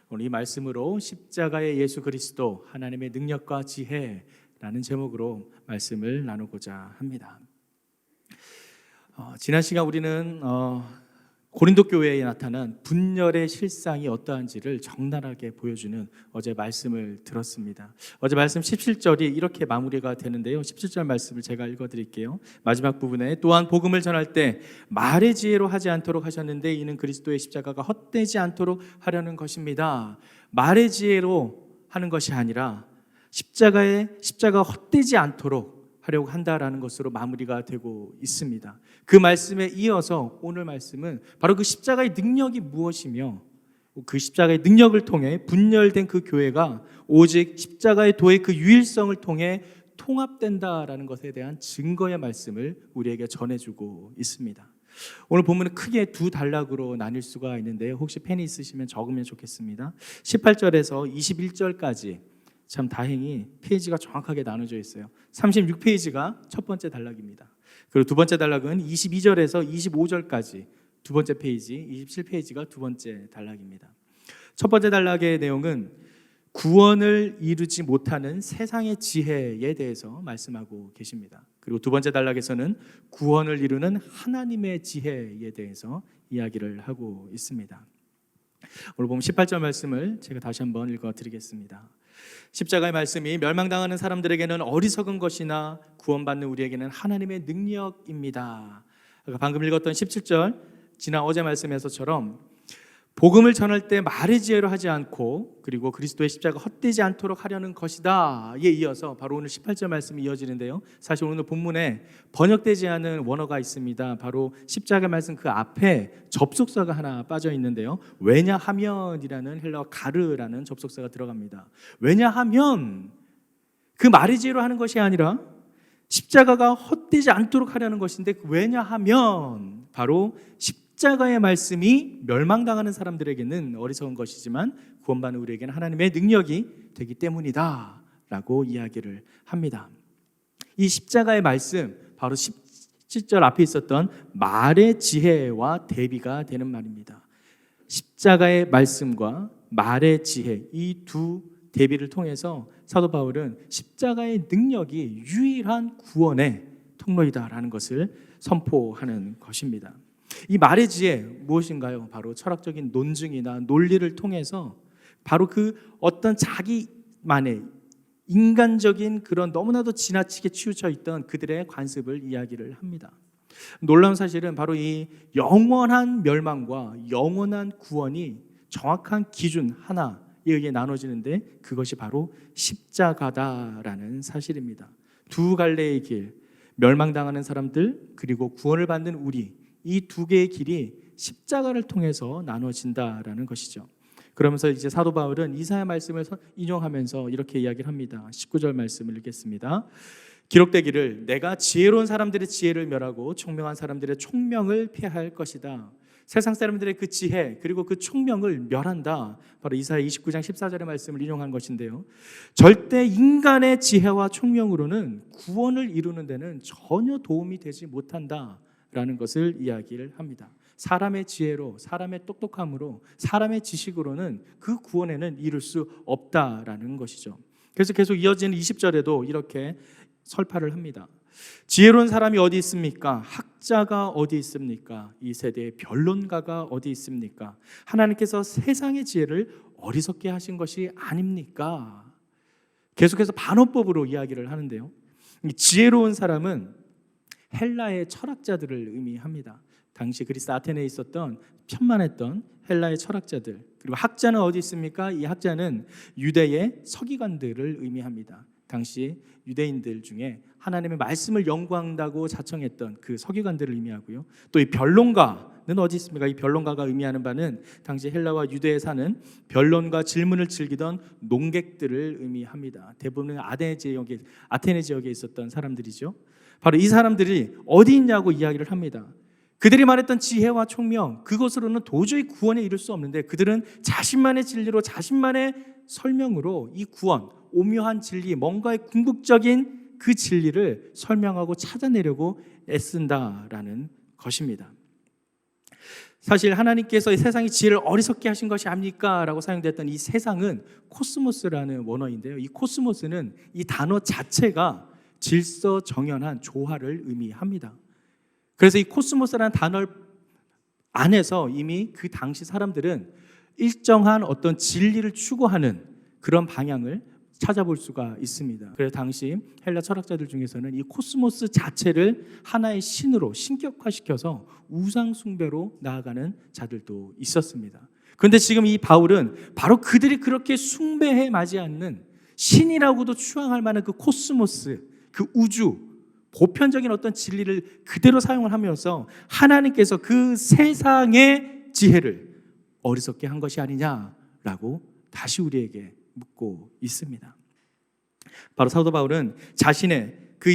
오늘 이 말씀으로 십자가의 예수 그리스도 하나님의 능력과 지혜라는 제목으로 말씀을 나누고자 합니다. 지난 시간 우리는 고린도 교회에 나타난 분열의 실상이 어떠한지를 적나라하게 보여주는 어제 말씀을 들었습니다. 어제 말씀 17절이 이렇게 마무리가 되는데요. 17절 말씀을 제가 읽어드릴게요. 마지막 부분에 또한 복음을 전할 때 말의 지혜로 하지 않도록 하셨는데 이는 그리스도의 십자가가 헛되지 않도록 하려는 것입니다. 말의 지혜로 하는 것이 아니라 십자가가 헛되지 않도록 하려고 한다라는 것으로 마무리가 되고 있습니다. 그 말씀에 이어서 오늘 말씀은 바로 그 십자가의 능력이 무엇이며 그 십자가의 능력을 통해 분열된 그 교회가 오직 십자가의 도의 그 유일성을 통해 통합된다라는 것에 대한 증거의 말씀을 우리에게 전해주고 있습니다. 오늘 본문은 크게 두 단락으로 나뉠 수가 있는데요. 혹시 펜이 있으시면 적으면 좋겠습니다. 18절에서 21절까지 참 다행히 페이지가 정확하게 나눠져 있어요. 36페이지가 첫 번째 단락입니다. 그리고 두 번째 단락은 22절에서 25절까지 두 번째 페이지, 27페이지가 두 번째 단락입니다. 첫 번째 단락의 내용은 구원을 이루지 못하는 세상의 지혜에 대해서 말씀하고 계십니다. 그리고 두 번째 단락에서는 구원을 이루는 하나님의 지혜에 대해서 이야기를 하고 있습니다. 오늘 보면 18절 말씀을 제가 다시 한번 읽어드리겠습니다. 십자가의 말씀이 멸망당하는 사람들에게는 어리석은 것이나 구원받는 우리에게는 하나님의 능력입니다. 방금 읽었던 17절 지난 어제 말씀에서처럼 복음을 전할 때 말의 지혜로 하지 않고 그리고 그리스도의 십자가 헛되지 않도록 하려는 것이다 에 이어서 바로 오늘 18절 말씀이 이어지는데요. 사실 오늘 본문에 번역되지 않은 원어가 있습니다. 바로 십자가 말씀 그 앞에 접속사가 하나 빠져 있는데요. 왜냐하면이라는 헬라어 가르라는 접속사가 들어갑니다. 왜냐하면 그 말의 지혜로 하는 것이 아니라 십자가가 헛되지 않도록 하려는 것인데 왜냐하면 바로 십자가의 말씀이 멸망당하는 사람들에게는 어리석은 것이지만 구원받는 우리에게는 하나님의 능력이 되기 때문이다 라고 이야기를 합니다. 이 십자가의 말씀 바로 17절 앞에 있었던 말의 지혜와 대비가 되는 말입니다. 십자가의 말씀과 말의 지혜 이 두 대비를 통해서 사도 바울은 십자가의 능력이 유일한 구원의 통로이다라는 것을 선포하는 것입니다. 이 말의 지혜 무엇인가요? 바로 철학적인 논증이나 논리를 통해서 바로 그 어떤 자기만의 인간적인 그런 너무나도 지나치게 치우쳐 있던 그들의 관습을 이야기를 합니다. 놀라운 사실은 바로 이 영원한 멸망과 영원한 구원이 정확한 기준 하나에 의해 나눠지는데 그것이 바로 십자가다라는 사실입니다. 두 갈래의 길, 멸망당하는 사람들 그리고 구원을 받는 우리 이 두 개의 길이 십자가를 통해서 나눠진다라는 것이죠. 그러면서 이제 사도 바울은 이사야 말씀을 인용하면서 이렇게 이야기를 합니다. 19절 말씀을 읽겠습니다. 기록되기를 내가 지혜로운 사람들의 지혜를 멸하고 총명한 사람들의 총명을 폐할 것이다. 세상 사람들의 그 지혜 그리고 그 총명을 멸한다. 바로 이사야 29장 14절의 말씀을 인용한 것인데요. 절대 인간의 지혜와 총명으로는 구원을 이루는 데는 전혀 도움이 되지 못한다 라는 것을 이야기를 합니다. 사람의 지혜로, 사람의 똑똑함으로, 사람의 지식으로는 그 구원에는 이룰 수 없다라는 것이죠. 그래서 계속 이어지는 20절에도 이렇게 설파를 합니다. 지혜로운 사람이 어디 있습니까? 학자가 어디 있습니까? 이 세대의 변론가가 어디 있습니까? 하나님께서 세상의 지혜를 어리석게 하신 것이 아닙니까? 계속해서 반어법으로 이야기를 하는데요. 지혜로운 사람은 헬라의 철학자들을 의미합니다. 당시 그리스 아테네에 있었던 편만했던 헬라의 철학자들 그리고 학자는 어디 있습니까? 이 학자는 유대의 서기관들을 의미합니다. 당시 유대인들 중에 하나님의 말씀을 연구한다고 자청했던 그 서기관들을 의미하고요. 또 이 변론가는 어디 있습니까? 이 변론가가 의미하는 바는 당시 헬라와 유대에 사는 변론과 질문을 즐기던 농객들을 의미합니다. 대부분은 아테네 지역에 있었던 사람들이죠. 바로 이 사람들이 어디 있냐고 이야기를 합니다. 그들이 말했던 지혜와 총명 그것으로는 도저히 구원에 이를 수 없는데 그들은 자신만의 진리로 자신만의 설명으로 이 구원 오묘한 진리 뭔가의 궁극적인 그 진리를 설명하고 찾아내려고 애쓴다라는 것입니다. 사실 하나님께서 이 세상의 지혜를 어리석게 하신 것이 아닙니까? 라고 사용됐던 이 세상은 코스모스라는 원어인데요. 이 코스모스는 이 단어 자체가 질서정연한 조화를 의미합니다. 그래서 이 코스모스라는 단어 안에서 이미 그 당시 사람들은 일정한 어떤 진리를 추구하는 그런 방향을 찾아볼 수가 있습니다. 그래서 당시 헬라 철학자들 중에서는 이 코스모스 자체를 하나의 신으로 신격화시켜서 우상 숭배로 나아가는 자들도 있었습니다. 그런데 지금 이 바울은 바로 그들이 그렇게 숭배해 마지 않는 신이라고도 추앙할 만한 그 코스모스, 그 우주, 보편적인 어떤 진리를 그대로 사용을 하면서 하나님께서 그 세상의 지혜를 어리석게 한 것이 아니냐라고 다시 우리에게 묻고 있습니다. 바로 사도 바울은 자신의 그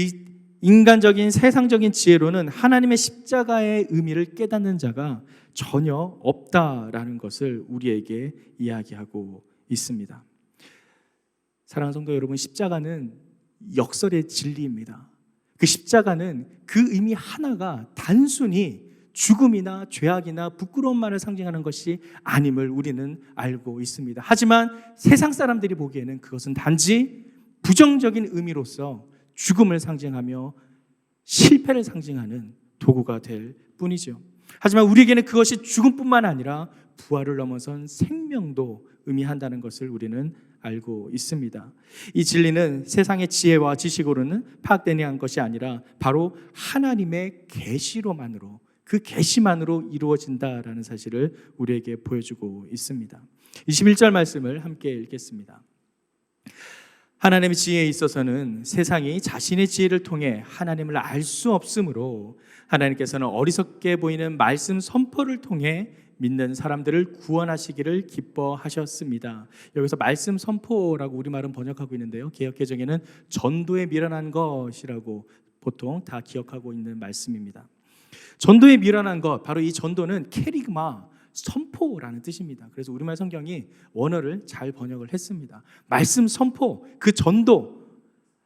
인간적인 세상적인 지혜로는 하나님의 십자가의 의미를 깨닫는 자가 전혀 없다라는 것을 우리에게 이야기하고 있습니다. 사랑하는 성도 여러분, 십자가는 역설의 진리입니다. 그 십자가는 그 의미 하나가 단순히 죽음이나 죄악이나 부끄러움만을 상징하는 것이 아님을 우리는 알고 있습니다. 하지만 세상 사람들이 보기에는 그것은 단지 부정적인 의미로서 죽음을 상징하며 실패를 상징하는 도구가 될 뿐이죠. 하지만 우리에게는 그것이 죽음뿐만 아니라 부활을 넘어선 생명도 의미한다는 것을 우리는 알고 있습니다. 이 진리는 세상의 지혜와 지식으로는 파악되는 것이 아니라 바로 하나님의 계시로만으로, 그 계시만으로 이루어진다라는 사실을 우리에게 보여주고 있습니다. 21절 말씀을 함께 읽겠습니다. 하나님의 지혜에 있어서는 세상이 자신의 지혜를 통해 하나님을 알 수 없으므로 하나님께서는 어리석게 보이는 말씀 선포를 통해 믿는 사람들을 구원하시기를 기뻐하셨습니다. 여기서 말씀 선포라고 우리말은 번역하고 있는데요, 개역개정에는 전도에 미련한 것이라고 보통 다 기억하고 있는 말씀입니다. 전도에 미련한 것, 바로 이 전도는 캐리그마, 선포라는 뜻입니다. 그래서 우리말 성경이 원어를 잘 번역을 했습니다. 말씀 선포, 그 전도,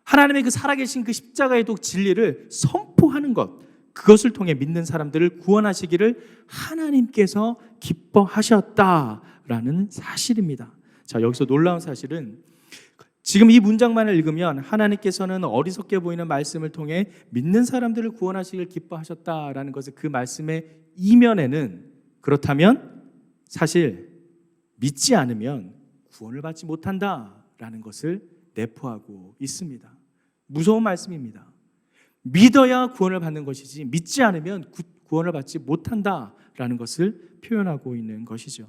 하나님의 그 살아계신 그 십자가의 독 진리를 선포하는 것, 그것을 통해 믿는 사람들을 구원하시기를 하나님께서 기뻐하셨다라는 사실입니다. 자, 여기서 놀라운 사실은 지금 이 문장만을 읽으면 하나님께서는 어리석게 보이는 말씀을 통해 믿는 사람들을 구원하시길 기뻐하셨다라는 것을, 그 말씀의 이면에는 그렇다면 사실 믿지 않으면 구원을 받지 못한다라는 것을 내포하고 있습니다. 무서운 말씀입니다. 믿어야 구원을 받는 것이지 믿지 않으면 구원을 받지 못한다라는 것을 표현하고 있는 것이죠.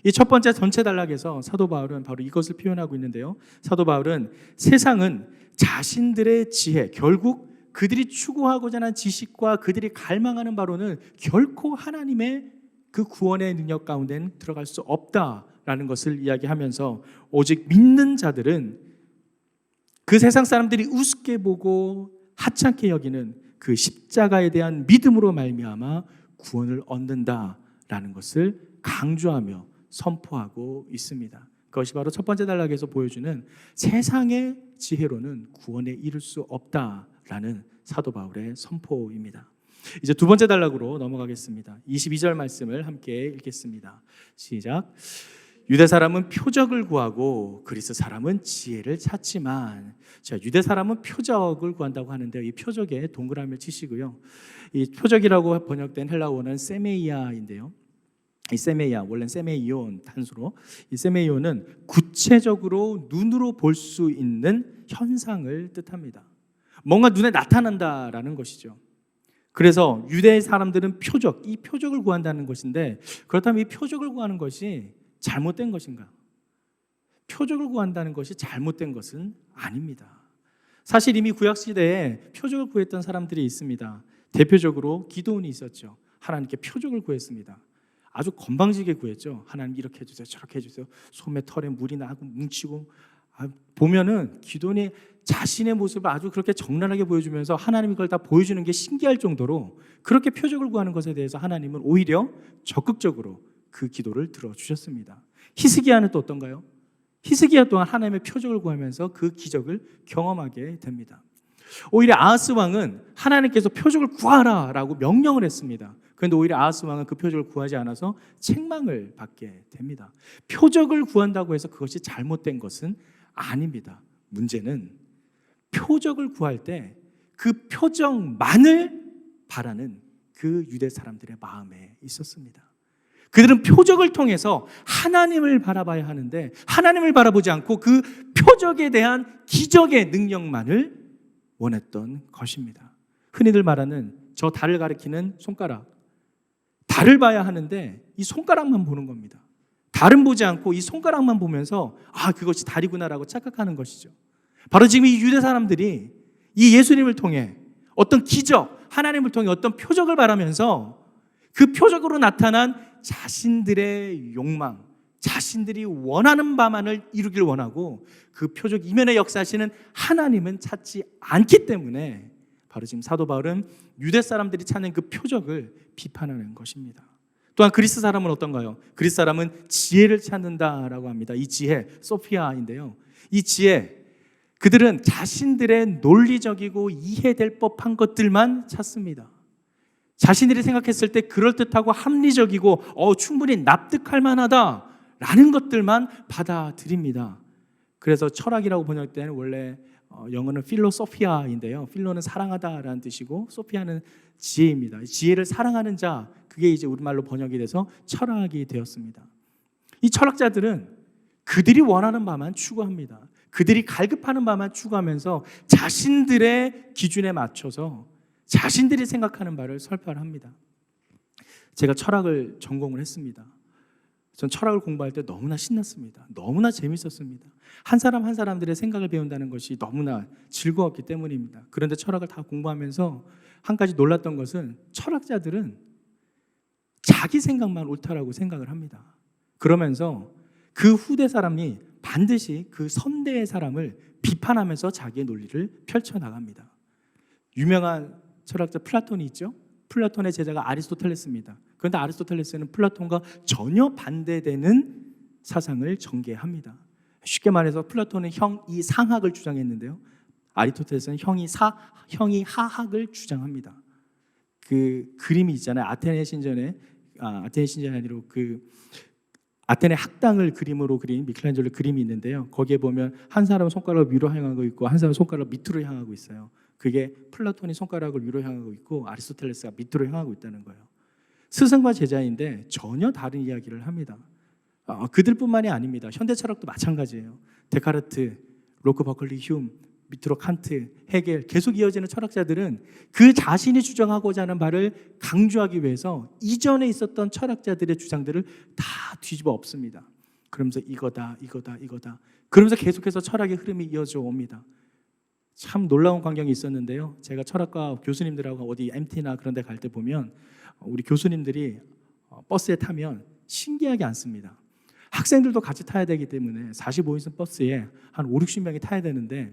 이 첫 번째 전체 단락에서 사도 바울은 바로 이것을 표현하고 있는데요, 사도 바울은 세상은 자신들의 지혜, 결국 그들이 추구하고자 하는 지식과 그들이 갈망하는 바로는 결코 하나님의 그 구원의 능력 가운데는 들어갈 수 없다라는 것을 이야기하면서 오직 믿는 자들은 그 세상 사람들이 우습게 보고 하찮게 여기는 그 십자가에 대한 믿음으로 말미암아 구원을 얻는다라는 것을 강조하며 선포하고 있습니다. 그것이 바로 첫 번째 단락에서 보여주는 세상의 지혜로는 구원에 이를 수 없다라는 사도 바울의 선포입니다. 이제 두 번째 단락으로 넘어가겠습니다. 22절 말씀을 함께 읽겠습니다. 시작. 유대 사람은 표적을 구하고 그리스 사람은 지혜를 찾지만, 자, 유대 사람은 표적을 구한다고 하는데요, 이 표적에 동그라미를 치시고요, 이 표적이라고 번역된 헬라어는 세메이아인데요, 이 세메이아, 원래는 세메이온 단수로, 이 세메이온은 구체적으로 눈으로 볼 수 있는 현상을 뜻합니다. 뭔가 눈에 나타난다라는 것이죠. 그래서 유대 사람들은 표적, 이 표적을 구한다는 것인데, 그렇다면 이 표적을 구하는 것이 잘못된 것인가? 표적을 구한다는 것이 잘못된 것은 아닙니다. 사실 이미 구약시대에 표적을 구했던 사람들이 있습니다. 대표적으로 기도원이 있었죠. 하나님께 표적을 구했습니다. 아주 건방지게 구했죠. 하나님 이렇게 해주세요, 저렇게 해주세요. 솜에 털에 물이 나고 뭉치고, 보면은 기도원이 자신의 모습을 아주 그렇게 적나라하게 보여주면서 하나님이 그걸 다 보여주는 게 신기할 정도로 그렇게 표적을 구하는 것에 대해서 하나님은 오히려 적극적으로 그 기도를 들어주셨습니다. 히스기야는 또 어떤가요? 히스기야 또한 하나님의 표적을 구하면서 그 기적을 경험하게 됩니다. 오히려 아하스 왕은 하나님께서 표적을 구하라 라고 명령을 했습니다. 그런데 오히려 아하스 왕은 그 표적을 구하지 않아서 책망을 받게 됩니다. 표적을 구한다고 해서 그것이 잘못된 것은 아닙니다. 문제는 표적을 구할 때 그 표적만을 바라는 그 유대 사람들의 마음에 있었습니다. 그들은 표적을 통해서 하나님을 바라봐야 하는데 하나님을 바라보지 않고 그 표적에 대한 기적의 능력만을 원했던 것입니다. 흔히들 말하는 저 달을 가리키는 손가락, 달을 봐야 하는데 이 손가락만 보는 겁니다. 달은 보지 않고 이 손가락만 보면서 그것이 달이구나라고 착각하는 것이죠. 바로 지금 이 유대 사람들이 이 예수님을 통해 어떤 기적, 하나님을 통해 어떤 표적을 바라면서 그 표적으로 나타난 자신들의 욕망, 자신들이 원하는 바만을 이루길 원하고 그 표적 이면에 역사하시는 하나님은 찾지 않기 때문에 바로 지금 사도 바울은 유대 사람들이 찾는 그 표적을 비판하는 것입니다. 또한 그리스 사람은 어떤가요? 그리스 사람은 지혜를 찾는다라고 합니다. 이 지혜, 소피아인데요. 이 지혜, 그들은 자신들의 논리적이고 이해될 법한 것들만 찾습니다. 자신들이 생각했을 때 그럴듯하고 합리적이고 충분히 납득할 만하다라는 것들만 받아들입니다. 그래서 철학이라고 번역되는 원래 영어는 필로소피아인데요. 필로는 사랑하다라는 뜻이고 소피아는 지혜입니다. 지혜를 사랑하는 자, 그게 이제 우리말로 번역이 돼서 철학이 되었습니다. 이 철학자들은 그들이 원하는 바만 추구합니다. 그들이 갈급하는 바만 추구하면서 자신들의 기준에 맞춰서 자신들이 생각하는 바를 설파를 합니다. 제가 철학을 전공을 했습니다. 전 철학을 공부할 때 너무나 신났습니다. 너무나 재밌었습니다. 한 사람 한 사람들의 생각을 배운다는 것이 너무나 즐거웠기 때문입니다. 그런데 철학을 다 공부하면서 한 가지 놀랐던 것은 철학자들은 자기 생각만 옳다라고 생각을 합니다. 그러면서 그 후대 사람이 반드시 그 선대의 사람을 비판하면서 자기의 논리를 펼쳐나갑니다. 유명한 철학자 플라톤이 있죠. 플라톤의 제자가 아리스토텔레스입니다. 그런데 아리스토텔레스는 플라톤과 전혀 반대되는 사상을 전개합니다. 쉽게 말해서 플라톤은 형이 상학을 주장했는데요, 아리스토텔레스는 형이 하학을 주장합니다. 그 그림이 있잖아요. 아테네 신전이 아니라 아테네 학당을 그림으로 그린 미켈란젤로 그림이 있는데요. 거기에 보면 한 사람은 손가락을 위로 향하고 있고 한 사람은 손가락을 밑으로 향하고 있어요. 그게 플라톤이 손가락을 위로 향하고 있고 아리스토텔레스가 밑으로 향하고 있다는 거예요. 스승과 제자인데 전혀 다른 이야기를 합니다. 그들뿐만이 아닙니다. 현대 철학도 마찬가지예요. 데카르트, 로크, 버클리, 휴me, 밑으로 칸트, 헤겔, 계속 이어지는 철학자들은 그 자신이 주장하고자 하는 바를 강조하기 위해서 이전에 있었던 철학자들의 주장들을 다 뒤집어 엎습니다. 그러면서 이거다. 그러면서 계속해서 철학의 흐름이 이어져 옵니다. 참 놀라운 광경이 있었는데요. 제가 철학과 교수님들하고 어디 MT나 그런 데 갈 때 보면 우리 교수님들이 버스에 타면 신기하게 앉습니다. 학생들도 같이 타야 되기 때문에 45인승 버스에 한 5, 60명이 타야 되는데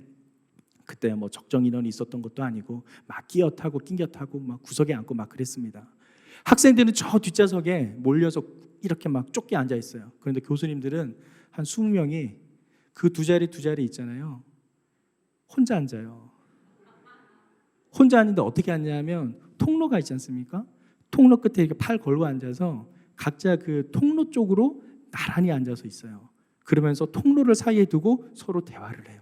그때 뭐 적정 인원이 있었던 것도 아니고 막 끼어 타고 낑겨 타고 막 구석에 앉고 막 그랬습니다. 학생들은 저 뒷좌석에 몰려서 이렇게 막 좁게 앉아 있어요. 그런데 교수님들은 한 20명이 그 두 자리 있잖아요. 혼자 앉아요. 혼자 앉는데 어떻게 앉냐면 통로가 있지 않습니까? 통로 끝에 이렇게 팔 걸고 앉아서 각자 그 통로 쪽으로 나란히 앉아서 있어요. 그러면서 통로를 사이에 두고 서로 대화를 해요.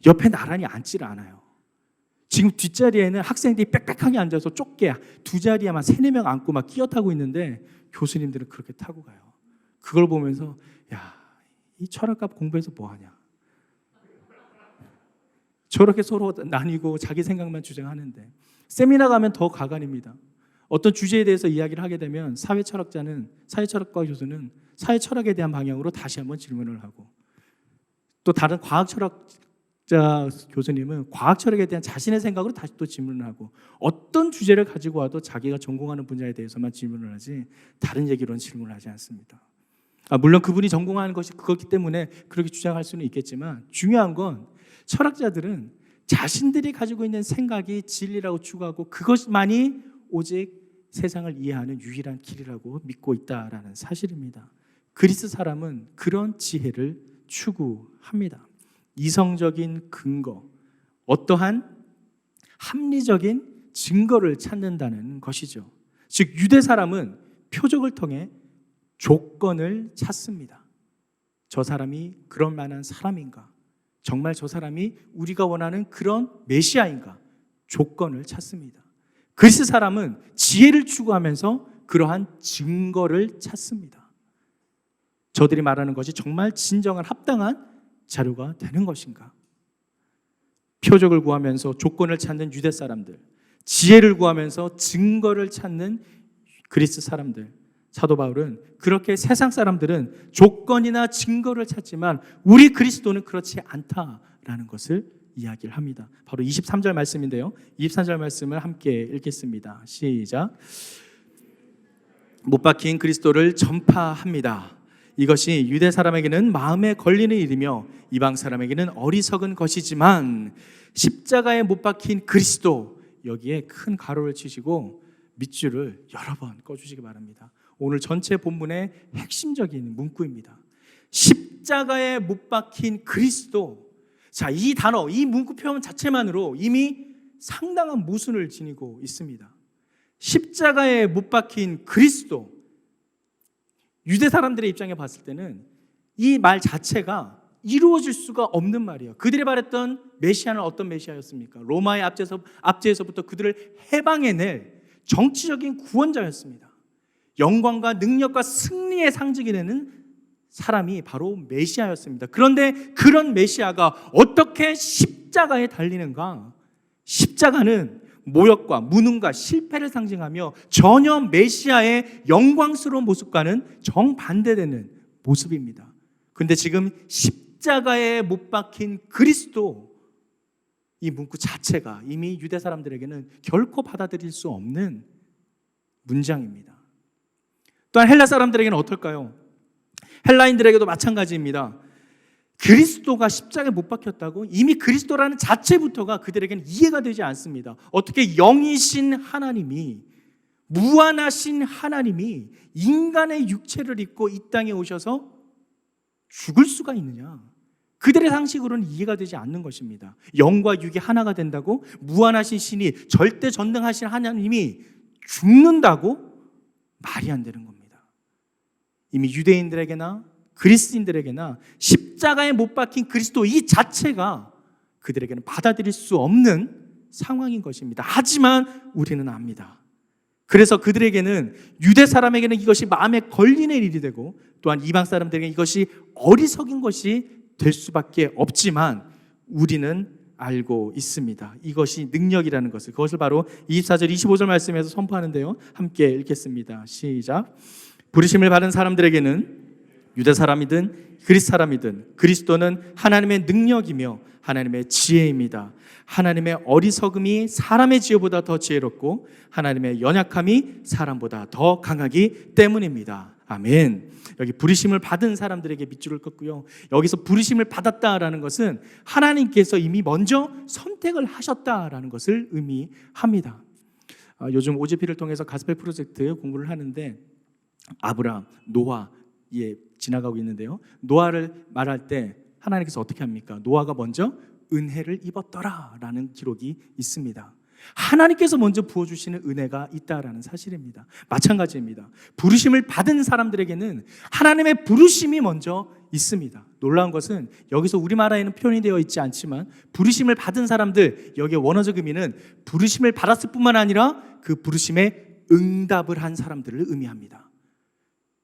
옆에 나란히 앉지를 않아요. 지금 뒷자리에는 학생들이 빽빽하게 앉아서 좁게 두 자리에만 3, 4명 앉고 막 끼어 타고 있는데 교수님들은 그렇게 타고 가요. 그걸 보면서 이 철학과 공부해서 뭐하냐. 저렇게 서로 나뉘고 자기 생각만 주장하는데 세미나 가면 더 가관입니다. 어떤 주제에 대해서 이야기를 하게 되면 사회철학과 교수는 사회철학에 대한 방향으로 다시 한번 질문을 하고 또 다른 과학철학자 교수님은 과학철학에 대한 자신의 생각으로 다시 또 질문을 하고 어떤 주제를 가지고 와도 자기가 전공하는 분야에 대해서만 질문을 하지 다른 얘기로는 질문을 하지 않습니다. 물론 그분이 전공하는 것이 그렇기 때문에 그렇게 주장할 수는 있겠지만 중요한 건 철학자들은 자신들이 가지고 있는 생각이 진리라고 추구하고 그것만이 오직 세상을 이해하는 유일한 길이라고 믿고 있다라는 사실입니다. 그리스 사람은 그런 지혜를 추구합니다. 이성적인 근거, 어떠한 합리적인 증거를 찾는다는 것이죠. 즉 유대 사람은 표적을 통해 조건을 찾습니다. 저 사람이 그럴 만한 사람인가? 정말 저 사람이 우리가 원하는 그런 메시아인가? 조건을 찾습니다. 그리스 사람은 지혜를 추구하면서 그러한 증거를 찾습니다. 저들이 말하는 것이 정말 진정한 합당한 자료가 되는 것인가? 표적을 구하면서 조건을 찾는 유대 사람들, 지혜를 구하면서 증거를 찾는 그리스 사람들, 사도 바울은 그렇게 세상 사람들은 조건이나 증거를 찾지만 우리 그리스도는 그렇지 않다라는 것을 이야기를 합니다. 바로 23절 말씀인데요, 23절 말씀을 함께 읽겠습니다. 시작. 못 박힌 그리스도를 전파합니다. 이것이 유대 사람에게는 마음에 걸리는 일이며 이방 사람에게는 어리석은 것이지만 십자가에 못 박힌 그리스도, 여기에 큰 가로를 치시고 밑줄을 여러 번 꺼주시기 바랍니다. 오늘 전체 본문의 핵심적인 문구입니다. 십자가에 못 박힌 그리스도. 자, 이 단어, 이 문구 표현 자체만으로 이미 상당한 모순을 지니고 있습니다. 십자가에 못 박힌 그리스도. 유대 사람들의 입장에 봤을 때는 이 말 자체가 이루어질 수가 없는 말이에요. 그들이 말했던 메시아는 어떤 메시아였습니까? 로마의 압제에서부터 그들을 해방해낼 정치적인 구원자였습니다. 영광과 능력과 승리의 상징이 되는 사람이 바로 메시아였습니다. 그런데 그런 메시아가 어떻게 십자가에 달리는가? 십자가는 모욕과 무능과 실패를 상징하며 전혀 메시아의 영광스러운 모습과는 정반대되는 모습입니다. 그런데 지금 십자가에 못 박힌 그리스도, 이 문구 자체가 이미 유대 사람들에게는 결코 받아들일 수 없는 문장입니다. 또한 헬라 사람들에게는 어떨까요? 헬라인들에게도 마찬가지입니다. 그리스도가 십자가에 못 박혔다고? 이미 그리스도라는 자체부터가 그들에게는 이해가 되지 않습니다. 어떻게 영이신 하나님이, 무한하신 하나님이 인간의 육체를 입고 이 땅에 오셔서 죽을 수가 있느냐? 그들의 상식으로는 이해가 되지 않는 것입니다. 영과 육이 하나가 된다고? 무한하신 신이, 절대 전능하신 하나님이 죽는다고? 말이 안 되는 겁니다. 이미 유대인들에게나 그리스인들에게나 십자가에 못 박힌 그리스도 이 자체가 그들에게는 받아들일 수 없는 상황인 것입니다. 하지만 우리는 압니다. 그래서 그들에게는, 유대 사람에게는 이것이 마음에 걸리는 일이 되고 또한 이방 사람들에게 이것이 어리석은 것이 될 수밖에 없지만 우리는 알고 있습니다. 이것이 능력이라는 것을, 그것을 바로 24절 25절 말씀에서 선포하는데요, 함께 읽겠습니다. 시작. 부르심을 받은 사람들에게는 유대 사람이든 그리스 사람이든 그리스도는 하나님의 능력이며 하나님의 지혜입니다. 하나님의 어리석음이 사람의 지혜보다 더 지혜롭고 하나님의 연약함이 사람보다 더 강하기 때문입니다. 아멘. 여기 부르심을 받은 사람들에게 밑줄을 긋고요, 여기서 부르심을 받았다라는 것은 하나님께서 이미 먼저 선택을 하셨다라는 것을 의미합니다. 요즘 OGP를 통해서 가스펠 프로젝트 공부를 하는데 아브라함, 노아 지나가고 있는데요, 노아를 말할 때 하나님께서 어떻게 합니까? 노아가 먼저 은혜를 입었더라라는 기록이 있습니다. 하나님께서 먼저 부어주시는 은혜가 있다라는 사실입니다. 마찬가지입니다. 부르심을 받은 사람들에게는 하나님의 부르심이 먼저 있습니다. 놀라운 것은 여기서 우리말에는 표현이 되어 있지 않지만 부르심을 받은 사람들, 여기에 원어적 의미는 부르심을 받았을 뿐만 아니라 그 부르심에 응답을 한 사람들을 의미합니다.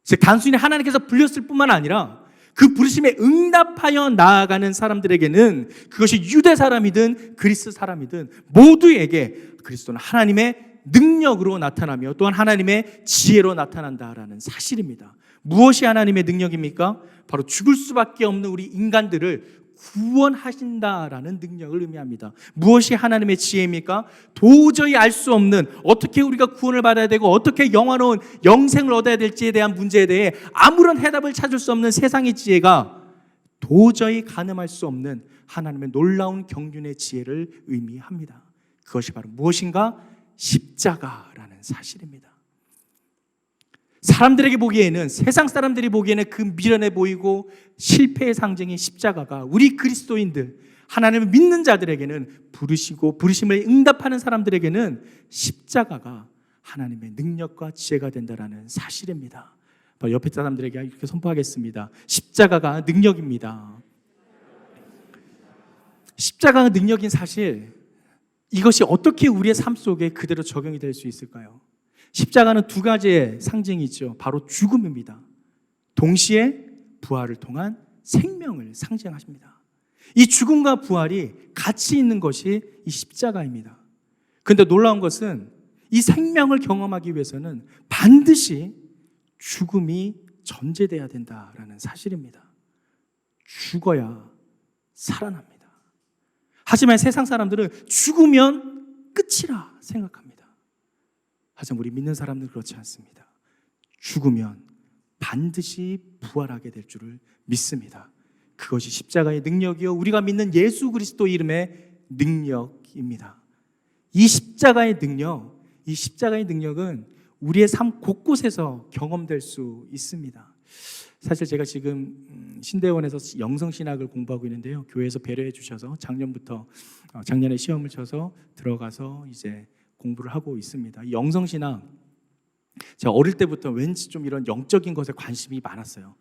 즉 단순히 하나님께서 불렸을 뿐만 아니라 그 부르심에 응답하여 나아가는 사람들에게는, 그것이 유대 사람이든 그리스 사람이든 모두에게 그리스도는 하나님의 능력으로 나타나며 또한 하나님의 지혜로 나타난다라는 사실입니다. 무엇이 하나님의 능력입니까? 바로 죽을 수밖에 없는 우리 인간들을 구원하신다라는 능력을 의미합니다. 무엇이 하나님의 지혜입니까? 도저히 알 수 없는, 어떻게 우리가 구원을 받아야 되고 어떻게 영화로운 영생을 얻어야 될지에 대한 문제에 대해 아무런 해답을 찾을 수 없는 세상의 지혜가 도저히 가늠할 수 없는 하나님의 놀라운 경륜의 지혜를 의미합니다. 그것이 바로 무엇인가? 십자가라는 사실입니다. 사람들에게 보기에는, 세상 사람들이 보기에는 그 미련해 보이고 실패의 상징인 십자가가 우리 그리스도인들, 하나님을 믿는 자들에게는, 부르시고 부르심을 응답하는 사람들에게는 십자가가 하나님의 능력과 지혜가 된다라는 사실입니다. 옆에 사람들에게 이렇게 선포하겠습니다. 십자가가 능력입니다. 십자가가 능력인 사실, 이것이 어떻게 우리의 삶 속에 그대로 적용이 될 수 있을까요? 십자가는 두 가지의 상징이 있죠. 바로 죽음입니다. 동시에 부활을 통한 생명을 상징하십니다. 이 죽음과 부활이 같이 있는 것이 이 십자가입니다. 그런데 놀라운 것은 이 생명을 경험하기 위해서는 반드시 죽음이 전제돼야 된다라는 사실입니다. 죽어야 살아납니다. 하지만 세상 사람들은 죽으면 끝이라 생각합니다. 하지만 우리 믿는 사람들은 그렇지 않습니다. 죽으면 반드시 부활하게 될 줄을 믿습니다. 그것이 십자가의 능력이요, 우리가 믿는 예수 그리스도 이름의 능력입니다. 이 십자가의 능력은 우리의 삶 곳곳에서 경험될 수 있습니다. 사실 제가 지금 신대원에서 영성신학을 공부하고 있는데요, 교회에서 배려해 주셔서 작년에 시험을 쳐서 들어가서 이제 공부를 하고 있습니다. 이 영성신학, 제가 어릴 때부터 왠지 좀 이런 영적인 것에 관심이 많았어요.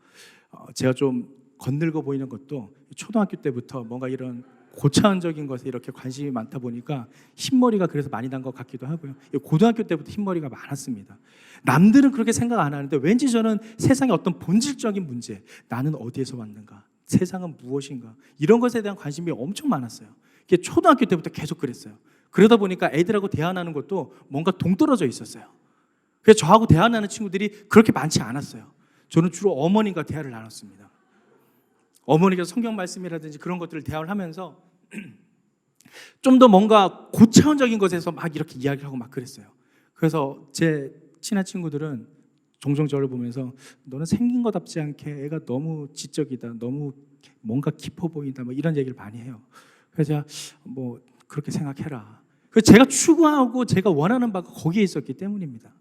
제가 좀 건늙어 보이는 것도 초등학교 때부터 뭔가 이런 고차원적인 것에 이렇게 관심이 많다 보니까 흰머리가 그래서 많이 난 것 같기도 하고요. 고등학교 때부터 흰머리가 많았습니다. 남들은 그렇게 생각 안 하는데 왠지 저는 세상의 어떤 본질적인 문제, 나는 어디에서 왔는가, 세상은 무엇인가, 이런 것에 대한 관심이 엄청 많았어요. 이게 초등학교 때부터 계속 그랬어요. 그러다 보니까 애들하고 대화하는 것도 뭔가 동떨어져 있었어요. 그래서 저하고 대화하는 친구들이 그렇게 많지 않았어요. 저는 주로 어머님과 대화를 나눴습니다. 어머니께서 성경 말씀이라든지 그런 것들을 대화를 하면서 좀 더 뭔가 고차원적인 것에서 막 이렇게 이야기를 하고 막 그랬어요. 그래서 제 친한 친구들은 종종 저를 보면서 너는 생긴 것답지 않게 애가 너무 지적이다, 너무 뭔가 깊어 보인다, 뭐 이런 얘기를 많이 해요. 그래서 제가 뭐 그렇게 생각해라. 그래서 제가 추구하고 제가 원하는 바가 거기에 있었기 때문입니다.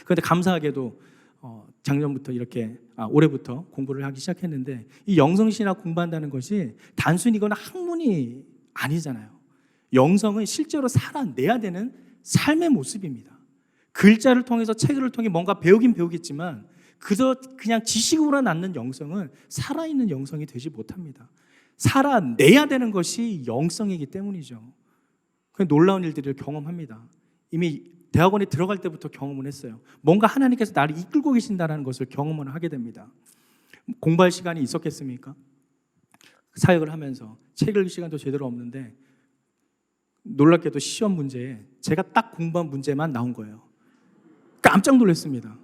그런데 감사하게도 작년부터 올해부터 공부를 하기 시작했는데, 이 영성신학 공부한다는 것이 단순히 이거는 학문이 아니잖아요. 영성은 실제로 살아내야 되는 삶의 모습입니다. 글자를 통해서, 책을 통해 뭔가 배우긴 배우겠지만 그저 그냥 지식으로 낳는 영성은 살아있는 영성이 되지 못합니다. 살아내야 되는 것이 영성이기 때문이죠. 놀라운 일들을 경험합니다. 이미 대학원에 들어갈 때부터 경험을 했어요. 뭔가 하나님께서 나를 이끌고 계신다는 것을 경험을 하게 됩니다. 공부할 시간이 있었겠습니까? 사역을 하면서 책 읽을 시간도 제대로 없는데 놀랍게도 시험 문제에 제가 딱 공부한 문제만 나온 거예요. 깜짝 놀랐습니다.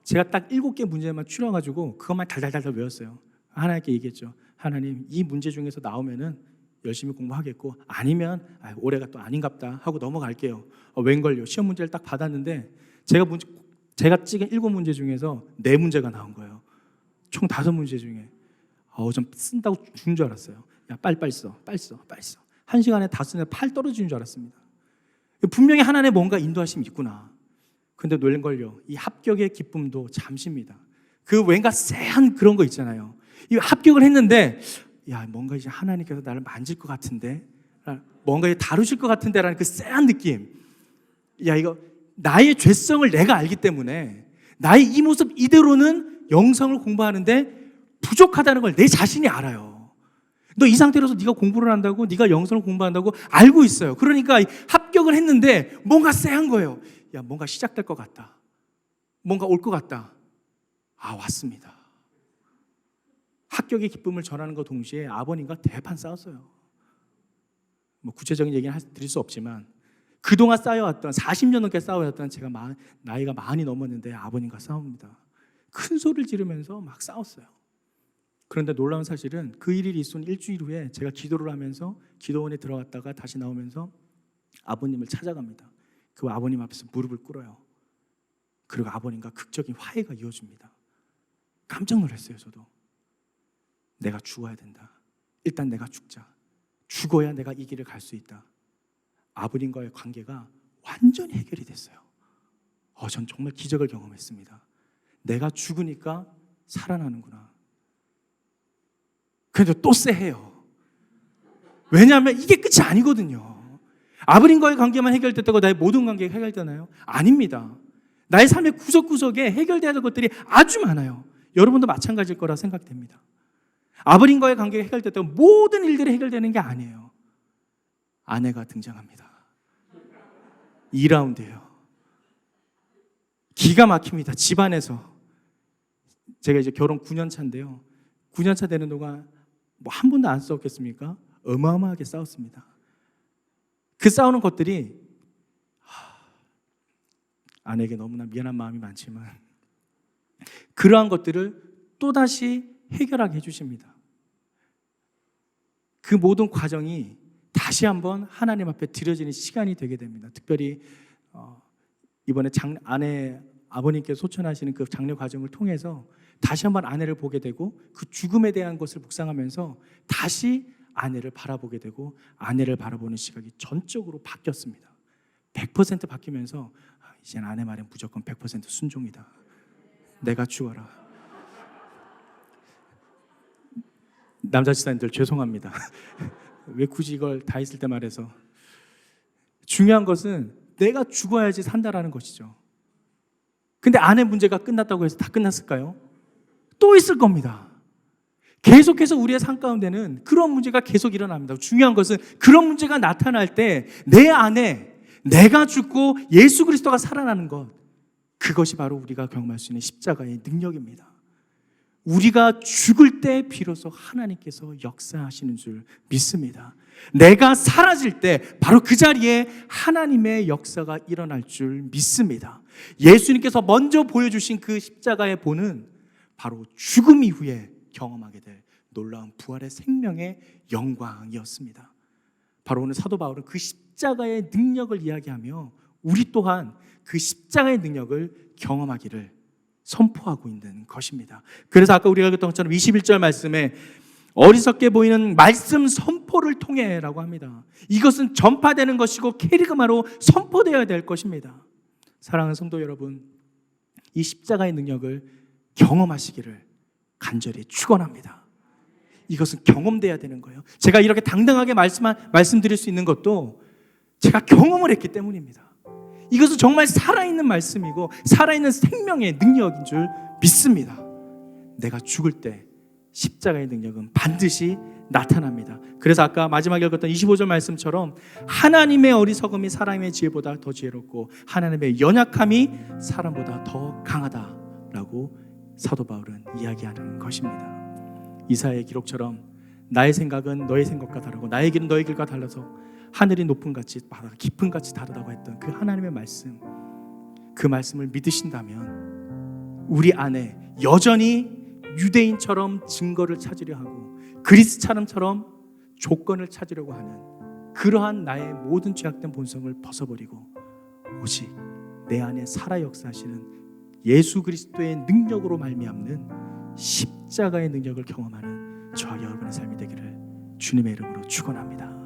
제가 딱 7개 문제만 추려가지고 그것만 달달달달 외웠어요. 하나님께 얘기했죠. 하나님, 이 문제 중에서 나오면은 열심히 공부하겠고, 아니면 올해가 또 아닌갑다 하고 넘어갈게요. 웬걸요? 시험 문제를 딱 받았는데 제가 찍은 7문제 중에서 4문제가 나온 거예요. 총 5문제 중에. 좀 쓴다고 죽는 줄 알았어요. 야, 빨리 써. 1시간에 다 쓰는데 팔 떨어지는 줄 알았습니다. 분명히 하나님의 뭔가 인도하심이 있구나. 근데 놀란걸요, 이 합격의 기쁨도 잠시입니다. 그 왠가 쎄한 그런 거 있잖아요. 이 합격을 했는데, 야, 뭔가 이제 하나님께서 나를 만질 것 같은데, 뭔가 다루실 것 같은데 라는 그 쎄한 느낌. 야, 이거 나의 죄성을 내가 알기 때문에 나의 이 모습 이대로는 영성을 공부하는데 부족하다는 걸 내 자신이 알아요. 너 이 상태로서 네가 공부를 한다고, 네가 영성을 공부한다고 알고 있어요. 그러니까 합격을 했는데 뭔가 쎄한 거예요. 야, 뭔가 시작될 것 같다, 뭔가 올 것 같다. 왔습니다. 합격의 기쁨을 전하는 것 동시에 아버님과 대판 싸웠어요. 뭐 구체적인 얘기는 드릴 수 없지만 그동안 쌓여왔던 40년 넘게 쌓여왔던, 제가 나이가 40이 넘었는데 아버님과 싸웁니다. 큰 소리를 지르면서 막 싸웠어요. 그런데 놀라운 사실은 그 일이 있은 일주일 후에 제가 기도를 하면서 기도원에 들어갔다가 다시 나오면서 아버님을 찾아갑니다. 그 아버님 앞에서 무릎을 꿇어요. 그리고 아버님과 극적인 화해가 이어집니다. 깜짝 놀랐어요. 저도 내가 죽어야 된다. 일단 내가 죽자. 죽어야 내가 이 길을 갈 수 있다. 아버님과의 관계가 완전히 해결이 됐어요. 전 정말 기적을 경험했습니다. 내가 죽으니까 살아나는구나. 그런데 또 쎄해요. 왜냐하면 이게 끝이 아니거든요. 아버님과의 관계만 해결됐다고 나의 모든 관계가 해결되나요? 아닙니다. 나의 삶의 구석구석에 해결돼야 할 것들이 아주 많아요. 여러분도 마찬가지일 거라 생각됩니다. 아버님과의 관계가 해결됐다고 모든 일들이 해결되는 게 아니에요. 아내가 등장합니다. 2라운드예요. 기가 막힙니다. 집안에서. 제가 이제 결혼 9년 차인데요. 9년 차 되는 동안 뭐 한 번도 안 싸웠겠습니까? 어마어마하게 싸웠습니다. 그 싸우는 것들이 아내에게 너무나 미안한 마음이 많지만 그러한 것들을 또다시 해결하게 해주십니다. 그 모든 과정이 다시 한번 하나님 앞에 드려지는 시간이 되게 됩니다. 특별히 이번에 아내 아버님께서 소천하시는 그 장례 과정을 통해서 다시 한번 아내를 보게 되고 그 죽음에 대한 것을 묵상하면서 다시 아내를 바라보게 되고 아내를 바라보는 시각이 전적으로 바뀌었습니다. 100% 바뀌면서 이제는 아내 말엔 무조건 100% 순종이다. 내가 죽어라. 남자 지사님들 죄송합니다. 왜 굳이 이걸 다 있을 때 말해서. 중요한 것은 내가 죽어야지 산다라는 것이죠. 근데 아내 문제가 끝났다고 해서 다 끝났을까요? 또 있을 겁니다. 계속해서 우리의 삶 가운데는 그런 문제가 계속 일어납니다. 중요한 것은 그런 문제가 나타날 때 내 안에 내가 죽고 예수 그리스도가 살아나는 것, 그것이 바로 우리가 경험할 수 있는 십자가의 능력입니다. 우리가 죽을 때 비로소 하나님께서 역사하시는 줄 믿습니다. 내가 사라질 때 바로 그 자리에 하나님의 역사가 일어날 줄 믿습니다. 예수님께서 먼저 보여주신 그 십자가의 본은 바로 죽음 이후에 경험하게 될 놀라운 부활의 생명의 영광이었습니다. 바로 오늘 사도 바울은 그 십자가의 능력을 이야기하며 우리 또한 그 십자가의 능력을 경험하기를 선포하고 있는 것입니다. 그래서 아까 우리가 읽었던 것처럼 21절 말씀에 어리석게 보이는 말씀 선포를 통해 라고 합니다. 이것은 전파되는 것이고 캐리그마로 선포되어야 될 것입니다. 사랑하는 성도 여러분, 이 십자가의 능력을 경험하시기를 간절히 축원합니다. 이것은 경험돼야 되는 거예요. 제가 이렇게 당당하게 말씀드릴 수 있는 것도 제가 경험을 했기 때문입니다. 이것은 정말 살아있는 말씀이고 살아있는 생명의 능력인 줄 믿습니다. 내가 죽을 때 십자가의 능력은 반드시 나타납니다. 그래서 아까 마지막에 읽었던 25절 말씀처럼 하나님의 어리석음이 사람의 지혜보다 더 지혜롭고 하나님의 연약함이 사람보다 더 강하다라고 사도 바울은 이야기하는 것입니다. 이사야의 기록처럼 나의 생각은 너의 생각과 다르고 나의 길은 너의 길과 달라서 하늘이 높은 같이 바다가 깊은 같이 다르다고 했던 그 하나님의 말씀, 그 말씀을 믿으신다면 우리 안에 여전히 유대인처럼 증거를 찾으려 하고 그리스처럼처럼 조건을 찾으려고 하는 그러한 나의 모든 죄악된 본성을 벗어버리고 오직 내 안에 살아 역사하시는 예수 그리스도의 능력으로 말미암는 십자가의 능력을 경험하는 저와 여러분의 삶이 되기를 주님의 이름으로 축원합니다.